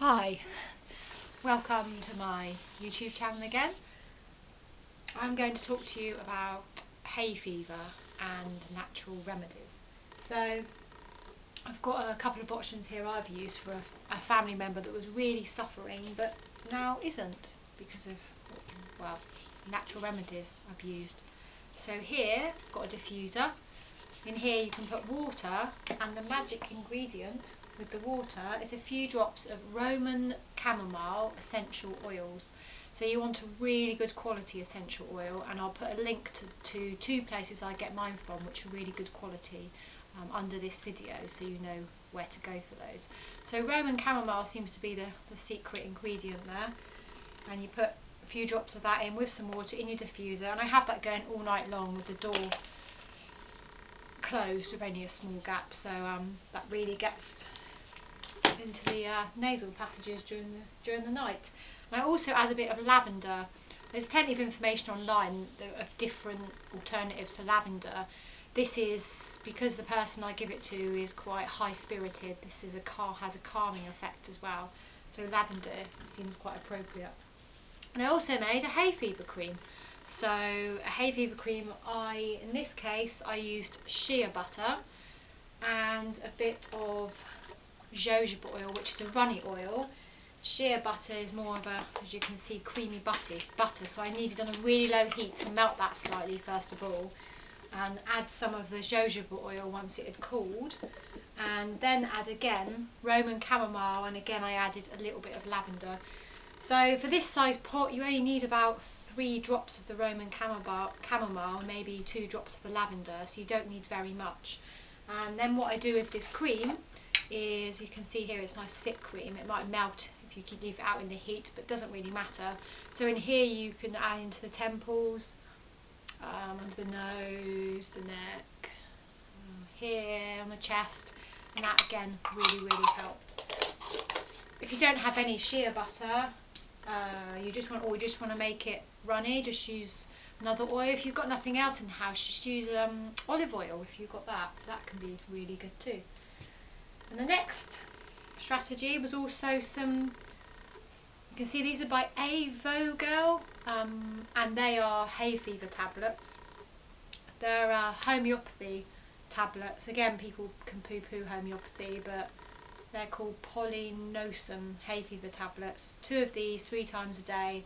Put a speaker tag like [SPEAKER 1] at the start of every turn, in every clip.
[SPEAKER 1] Hi, welcome to my YouTube channel again. I'm going to talk to you about hay fever and natural remedies. So I've got a couple of options here I've used for a family member that was really suffering but now isn't because of, well, natural remedies I've used. So here I've got a diffuser. In here you can put water, and the magic ingredient with the water is a few drops of Roman chamomile essential oils. So you want a really good quality essential oil, and I'll put a link to two places I get mine from which are really good quality under this video, so you know where to go for those. So Roman chamomile seems to be the secret ingredient there, and you put a few drops of that in with some water in your diffuser, and I have that going all night long with the door closed with only a small gap, so that really gets into the nasal passages during the night. And I also add a bit of lavender. There's plenty of information online of different alternatives to lavender. This is because the person I give it to is quite high spirited. This is has a calming effect as well, so lavender seems quite appropriate. And I also made a hay fever cream. So a hay fever cream, in this case I used shea butter and a bit of jojoba oil, which is a runny oil. Shea butter is more of a, as you can see, creamy butter, so I needed on a really low heat to melt that slightly first of all, and add some of the jojoba oil once it had cooled, and then add again Roman chamomile, and again I added a little bit of lavender. So for this size pot you only need about 3 drops of the Roman chamomile, maybe 2 drops of the lavender, so you don't need very much. And then what I do with this cream is, you can see here it's nice thick cream. It might melt if you leave it out in the heat, but it doesn't really matter. So in here you can add into the temples, under the nose, the neck, here on the chest, and that again really helped. If you don't have any shea butter, you just want to make it runny, just use another oil. If you've got nothing else in the house, just use olive oil if you've got that. So that can be really good too. And the next strategy was also some, you can see these are by A.Vogel, and they are hay fever tablets. They're homeopathy tablets. Again, people can poo-poo homeopathy, but they're called Pollinosan hay fever tablets. 2 of these 3 times a day,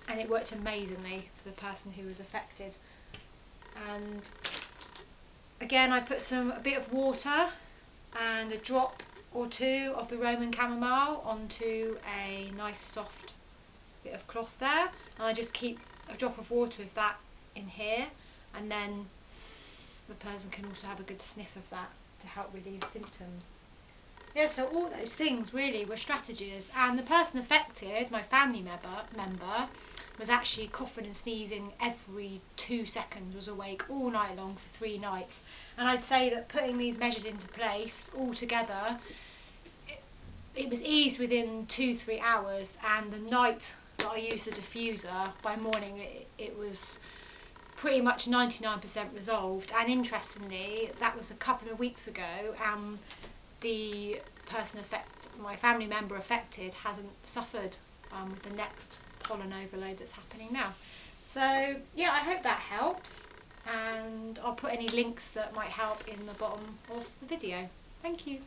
[SPEAKER 1] and it worked amazingly for the person who was affected. And again, I put a bit of water and a drop or 2 of the Roman chamomile onto a nice soft bit of cloth there, and I just keep a drop of water with that in here, and then the person can also have a good sniff of that to help relieve symptoms. Yeah, so all those things really were strategies, and the person affected, my family member, was actually coughing and sneezing every 2 seconds, was awake all night long for 3 nights. And I'd say that putting these measures into place all together, it was eased within 2-3 hours, and the night that I used the diffuser, by morning it was pretty much 99% resolved. And interestingly, that was a couple of weeks ago, and the person my family member affected hasn't suffered with the next pollen overload that's happening now. So yeah, I hope that helps, and I'll put any links that might help in the bottom of the video. Thank you.